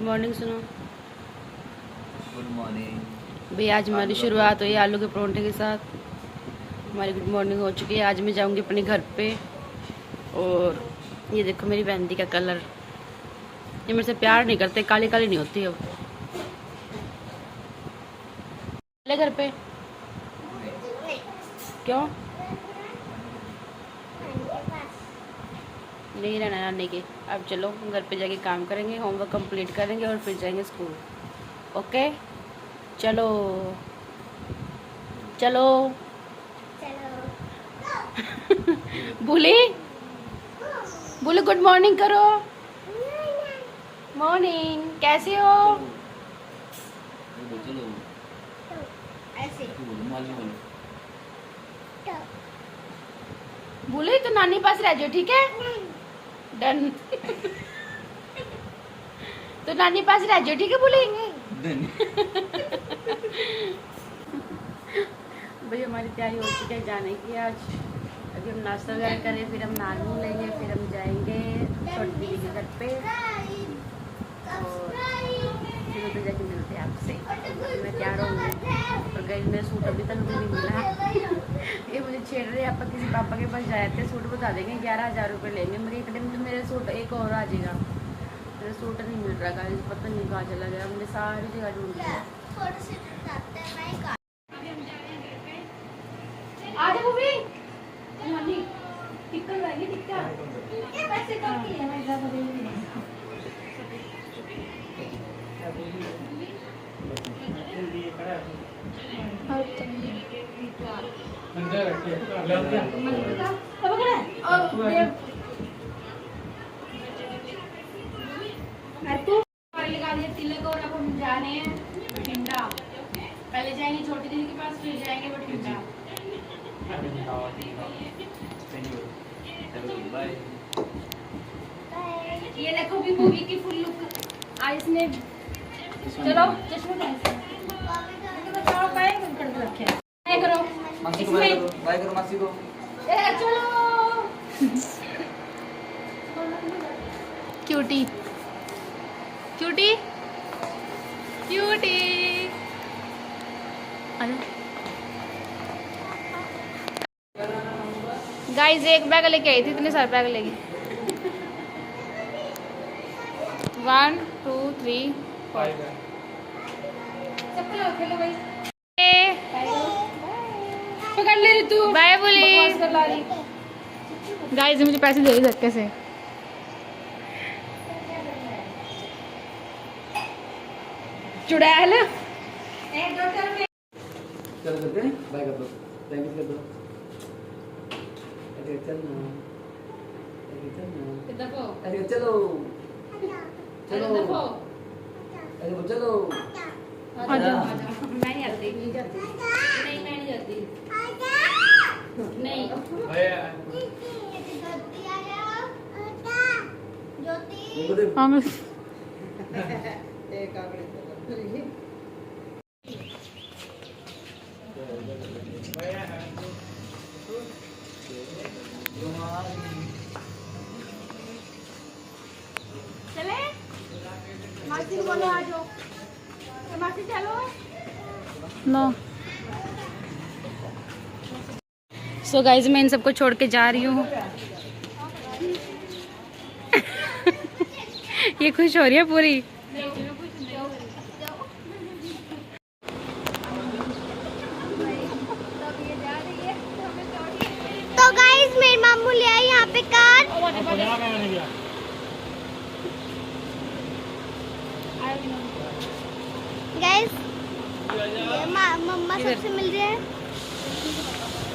Morning सुनो। Good morning भाई आज हमारी शुरुआत हुई आलू के परोंठे के साथ। हमारी गुड मॉर्निंग हो चुकी है। आज मैं जाऊंगी अपने घर पे। और ये देखो मेरी मेहंदी का कलर। ये मेरे से प्यार नहीं करते, काली काली नहीं होती अब। चले घर पे? क्यों नहीं रहना नानी के? अब चलो घर पे जाके काम करेंगे, होमवर्क कंप्लीट करेंगे और फिर जाएंगे स्कूल। ओके चलो चलो। बोले बोले गुड मॉर्निंग करो। मॉर्निंग, कैसे हो? चलो ऐसे बोले तो नानी पास रह जाओ, ठीक है? डन। तो नानी पास रह जाओ, ठीक है? बोले भाई हमारी तैयारी हो चुकी है जाने की। आज अभी हम नाश्ता वगैरह करें, फिर हम नहा लेंगे, फिर हम जाएंगे छोटी दीदी के घर पे और फिर उधर जाके मिलते हैं आपसे। मैं तैयार होंगी और गई मेरा सूट अभी तक मुझे नहीं मिला। ये मुझे छेड़ रहे हैं, आप किसी पापा के पास जाए थे, सूट बता देंगे 11,000 रुपये लेंगे। मेरे एक दिन में मेरे सूट एक और आ जाएगा। मेरा सूट नहीं मिल रहा गाइस, पता नहीं कहाँ चला गया। मैंने सारी जगह ढूंढ लिया। आजा मूवी नानी टिक्कर रहेगी, टिक्कर पैसे कम किए हैं इधर बदल। अंदर रखिए तिलक और अब हम जा रहे हैं बठिंडा। पहले जाएंगे छोटी दीदी के पास, फिर जाएंगे बठिंडा। बाय। ये देखो भी मूवी की फुल लुक आइस ने। चलो चश्मे बताओ बाय करके रखे हैं। करो मासी को बाय करो, बाय करो मासी को। ए चलो क्यूटी क्यूटी क्यूटी। गाइस एक बैग लेके आई थी, इतने सारे बैग लेगी। 1 2 3 4 खेलो भाई। पकड़ ले रही तू। बाय बोली। गाइस मुझे पैसे दे दे धक्के से। चुड़ैल चलो करते हैं, बाय कर दो, थैंक यू कर दो। अरे चल ना, अरे चल ना, देखो अरे चलो चलो, देखो अरे वो चलो। आजा मैं नहीं आती, नहीं जाती, नहीं मैं नहीं जाती, नहीं देखो देखो चले मासी को बोलो आ जाओ। मासी चलो नो। सो गाइस मैं इन सबको छोड़ के जा रही हूँ। ये खुश हो रही है पूरी। तो गाइस मेरी मामू ले आई यहाँ पे कार। गाइस मम्मा सबसे मिल रहे हैं।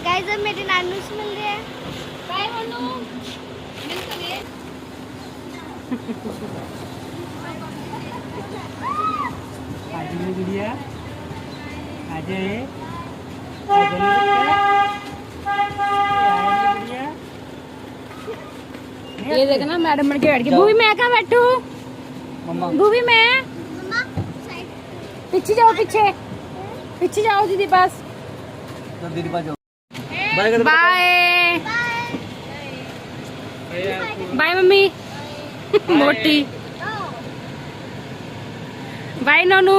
गाइस अब मेरे नानू से मिल रहे हैं। बाय मन्नू, मिल तो गए। आज ये गुड़िया आज ये ये देखना मैडम बन के बैठ गई। भूवी मैं कहाँ बैठू? मम्मा भूवी मैं मम्मा साइड पीछे जाओ, पीछे पीछे जाओ दीदी पास। तो दीदी पास जाओ, बाय कर दो। Bye bye mummy. मोटी बाय नोनू।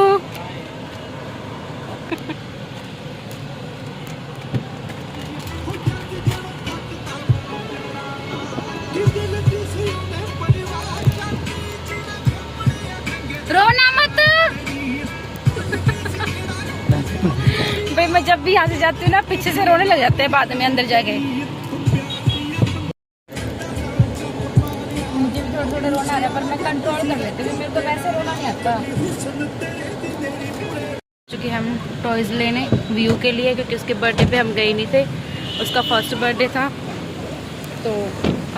रोना मत भाई, मैं जब भी यहाँ से जाती हूँ ना पीछे से रोने लग जाते हैं बाद में अंदर जाके। मुझे भी थोड़ा थोड़ा रोना आ रहा है पर मैं कंट्रोल कर लेती हूँ, मेरे को वैसे रोना नहीं आता। क्योंकि हम टॉयज लेने व्यू के लिए, क्योंकि उसके बर्थडे पे हम गए नहीं थे, उसका फर्स्ट बर्थडे था, तो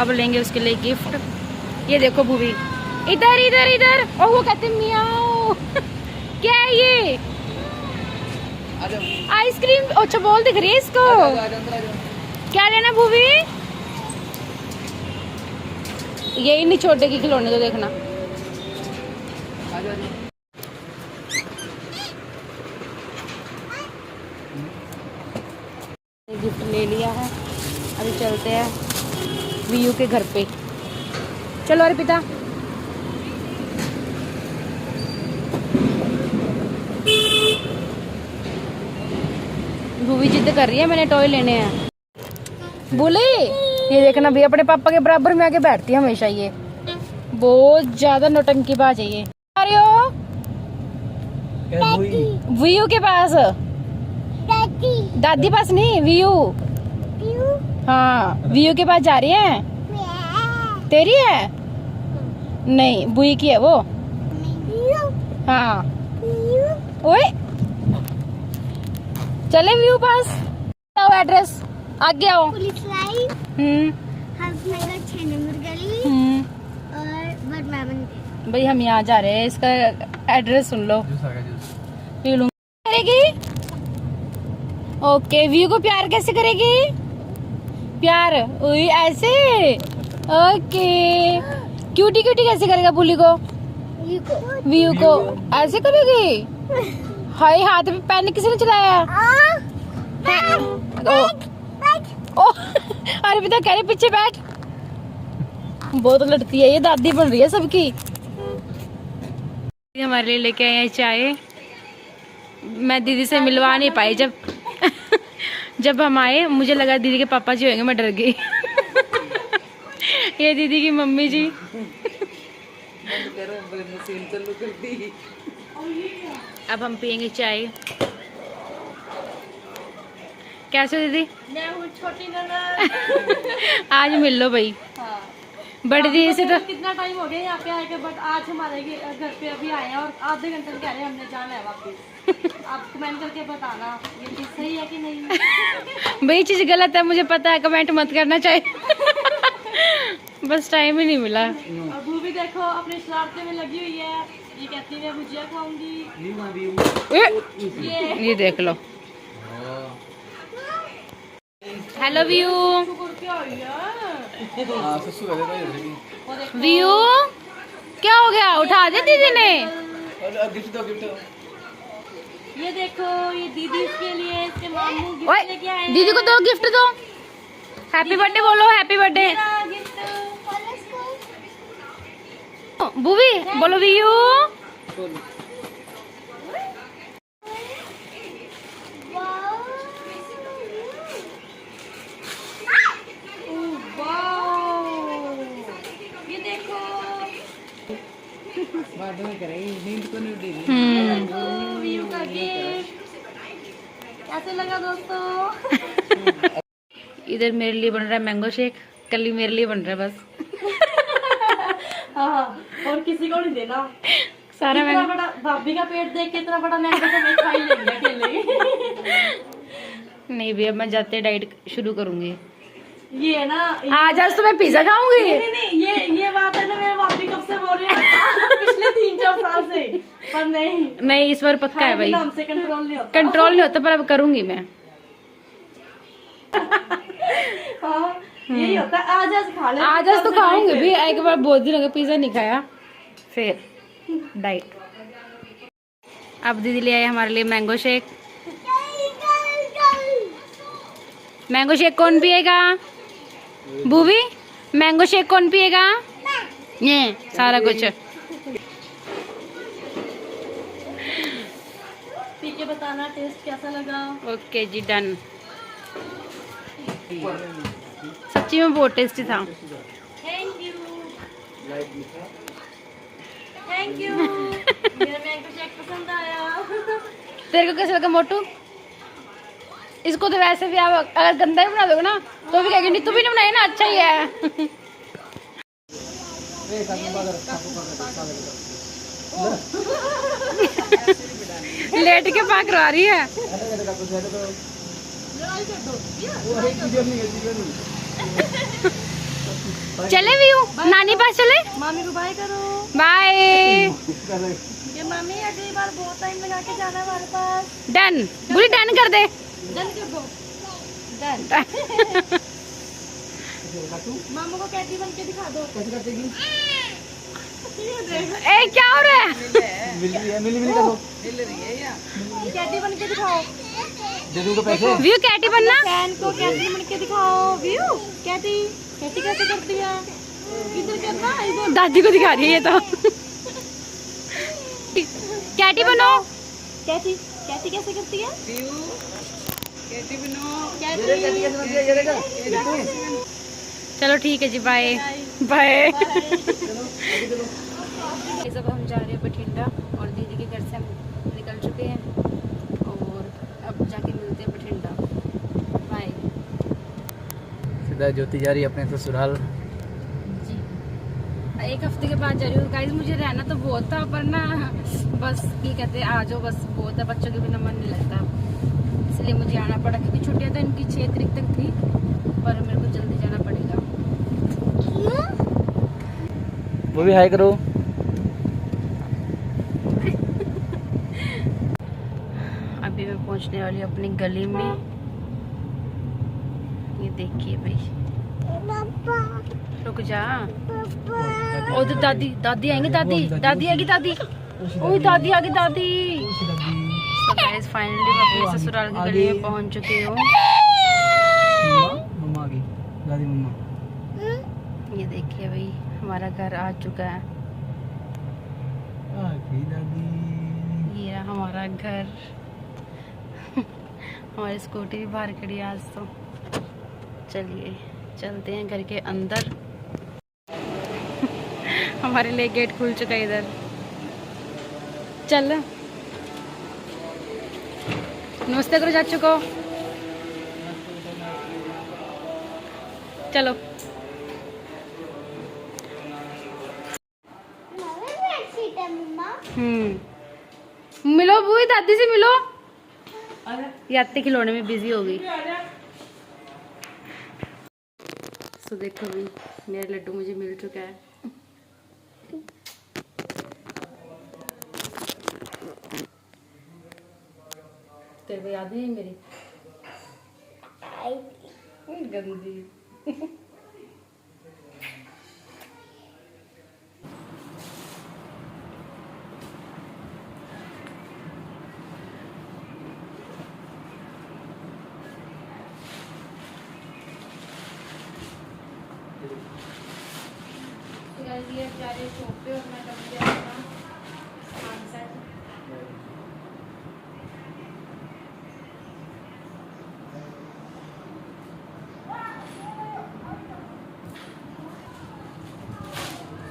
अब लेंगे उसके लिए गिफ्ट। ये देखो भूवी, इधर इधर इधर, और वो कहते मियाओ क्या है ये? आइसक्रीम। अच्छा बॉल दिख रही है इसको। क्या लेना भूवी? यही नहीं छोटे की खिलौने तो देखना। गिफ्ट ले लिया है, अभी चलते हैं वीयू के घर पे। चलो अर्पिता। भूवी जिद कर रही है, मैंने टॉय लेने हैं। बोले ये देखना भी अपने पापा के बराबर में आके बैठती है हमेशा, ये बहुत ज्यादा नौटंकीबाज है ये। आ रहे हो वीयू के पास? दादी पास नहीं, वीयू। हाँ वीयू के पास जा रही है। तेरी है? नहीं बुई की है वो। हाँ ओए चले व्यू पास। आओ एड्रेस, आगे आओ। पुलिस लाइन, हंसनगर 6 नंबर गली और वर्मा मंदिर। भाई हम यहाँ जा रहे हैं, इसका एड्रेस सुन लो। पी लूं। करेगी ओके। व्यू को प्यार कैसे करेगी? प्यार ओए ऐसे। ओके क्यूटी क्यूटी कैसे करेगा बुली को? व्यू को ऐसे करेगी। हाय हाथ में पेन किसी ने चलाया? ओ अरे पिता कह रहे पीछे बैठ। बहुत लड़ती है ये, दादी बन रही है सबकी। हमारे लिए लेके आए हैं चाय। मैं दीदी से मिलवा नहीं पाई, जब हम आए मुझे लगा दीदी के पापा जी होंगे, मैं डर गई। ये दीदी की मम्मी जी। अब हम पियेंगे चाय। कैसे दीदी? मैं हूँ छोटी ननद। आज मिल लो भाई। हाँ। बड़ी दीदी से तो कितना टाइम हो गया यहाँ पे आए के, बट आज हमारे घर पे अभी आए हैं और आधे घंटे से कह रहे हैं हमने जाना है वापस। आप कमेंट करके बताना ये चीज सही है कि नहीं। भाई चीज गलत है मुझे पता है, कमेंट मत करना चाहिए। बस टाइम ही नहीं मिला। और वो भी देखो अपने शरारते में लगी हुई है, ये कहती है मैं भुजिया खाऊंगी। ये देख लो। Hello view. व्यू क्या हो गया? उठा दे दीदी ने। ये देखो ये दीदी के लिए इसके मामू गिफ्ट लेके आए हैं। दीदी को दो गिफ्ट दो। हैप्पी बर्थडे बोलो, हैप्पी बर्थडे। भूवी बोलो व्यू। ये देखो व्यू का गिफ्ट कैसे लगा दोस्तों? इधर मेरे लिए बन रहा है मैंगो शेक, कल ही मेरे लिए बन रहा है बस। हाँ और किसी को नहीं देना। सारा इतना बड़ा भाभी का पेट देख के इतना बड़ा मैंगो तो मैं खा ही लेंगे अकेले। नहीं भैया मैं जाते डाइट शुरू करूंगी। ये है ना आज तो मैं पिज्जा खाऊंगी। नहीं ये बात है ना, मेरे भाभी कब से बोल रही है पिछले 3-4 साल से, पर नहीं इस बार पक्का है भाई। हमसे कंट्रोल नहीं होता। कंट्रोल नहीं होता पर अब करूंगी मैं। हाँ यही होता है। आज खा ले। आज तो खाऊंगी भी, एक बार बहुत दिन हो गए पिज्जा नहीं खाया, फिर डाइट। अब दीदी ले आए हमारे लिए मैंगो शेक। मैंगो शेक कौन पिएगा? भूवी मैंगो शेक कौन पिएगा? ये सारा कुछ बताना टेस्ट कैसा लगा। ओके जी, डन। सच्ची में बहुत टेस्टी था। Thank you thank you. मेरा मैंगो शेक पसंद आया। तेरे को कैसा लगा मोटू? इसको तो वैसे भी आप अगर गंदा ही बना दोगे ना तो भी कहेगी नहीं तू भी नहीं बनाई ना, अच्छा ही है। लेट के पाक करवा रही है। चले भी हूँ नानी पास, चले। मामी को बाय करो। बाय। ये मामी अगली बार बहुत टाइम लगा के जाना हमारे पास। डन, बुरी डन कर दे। डन कर दो। डन। मामू को कैटी बन के दिखा दो। ए क्या हो रहा है? मिली कर दो। कैटी बन के दिखाओ। दे दूँ तो पैसे। व्यू कैटी बनना। फैन को कैटी बन के दिखाओ। व्यू कैटी कैटी कैसे करती है? किधर करना है इधर? दादी को दिखा रही है ये तो। कैटी बनो। कैटी कैटी कैसे करती है? ये कैसे बनती है, ये देखा? चलो ठीक है जी, बाय बाय। सब हम जा रहे हैं बठिंडा और दीदी के घर से हम निकल चुके हैं और अब जाके मिलते हैं बठिंडा। बाय सीधा ज्योति जा रही है अपने ससुराल। जी। एक हफ्ते के बाद जा रही हूँ गाइस। मुझे रहना तो बहुत था पर ना बस ये कहते हैं आ जाओ, बस बहुत है, बच्चों के बिना मन नहीं लगता, इसलिए मुझे आना पड़ा क्योंकि छुट्टियाँ तो इनकी 6 तारीख तक थी पर मेरे को जल्दी जाना पड़ेगा। वो भी हाई करो। अभी मैं पहुंचने वाली हूँ अपनी गली में। ये देखिए भाई, रुक जा। ओ तो दादी दादी आएंगी, दादी आएगी, दादी। ओह दादी आ गई, दादी। तो गाइस फाइनली मैं अपने ससुराल की गली में पहुंच चुकी हूँ। मम्मा आ गई, दादी मम्मा। ये देखिए भाई हमारा घर आ चुका है। आ गई दादी। ये रहा हमारा घर। हमारी स्कूटी भी बाहर खड़ी है आज तो। चलिए चलते हैं घर के अंदर। हमारे लिए गेट खुल चुका है इधर। चल नमस्ते करो चाचू को। चलो मिलो बुई, दादी से मिलो। ये आते खिलौने में बिजी हो गई। तो देखो भी मेरा लड्डू मुझे मिल चुका है। तेरे को याद नहीं मेरी गंदी। ये जा रहे शॉप पे और मैं कर दिया अपना सामान सेट।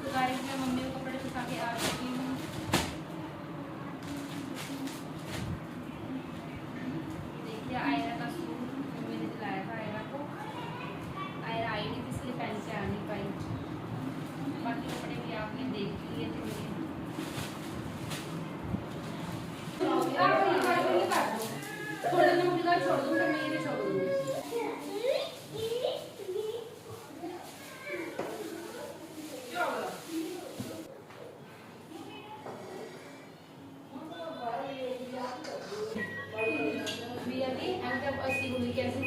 तो गाइस मैं मम्मी को कपड़े सुखा के आ चुकी हूँ। देखिए आयरा का सूट मम्मी ने दिलाया था आयरा को। आयरा आई नहीं इसलिए पहन के आ नहीं पाई। बाकी कपड़े भी आपने देख लिए थे मेरे। छोड़ देना मुझे, छोड़ दूँ तो मैं ये छोड़ दूँगी। कैसे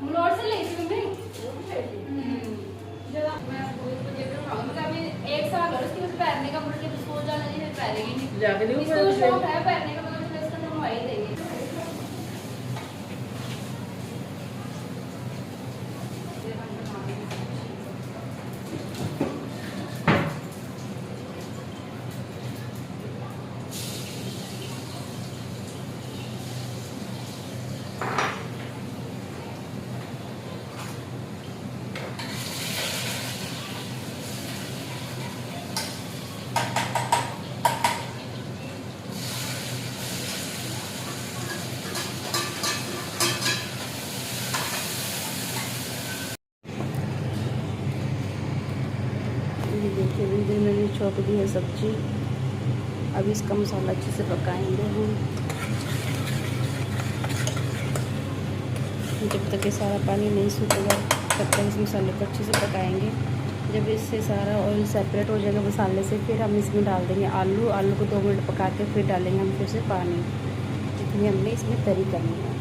मुलोर से ले एक साल और उसकी पैरने का मुड़ के स्कूल जाना नहीं, फिर पैरेगी नहीं। इसको शौक है पैरने का, मतलब इसका तो हम ही देंगे। छोक दी है सब्जी। अब इसका मसाला अच्छे से पकाएंगे हम। जब तक ये सारा पानी नहीं सूखेगा तब तक इस मसाले को अच्छे से पकाएंगे। जब इससे सारा ऑयल सेपरेट हो जाएगा मसाले से, फिर हम इसमें डाल देंगे आलू। आलू को 2 मिनट पका के फिर डालेंगे हम फिर से पानी, जितनी हमने इसमें तरी करनी है।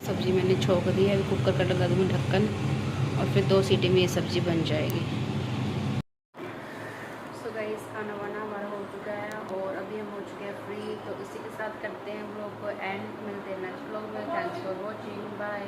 सब्ज़ी मैंने छोक दी है। कुकर का लगा दूँगी ढक्कन और फिर 2 सीटी में ये सब्ज़ी बन जाएगी। सो गाइस, खाना वाना हमारा हो चुका है और अभी हम हो चुके हैं फ्री। तो इसी के साथ करते हैं व्लॉग को एंड। मिलते हैं नेक्स्ट व्लॉग में। Thanks for watching, bye.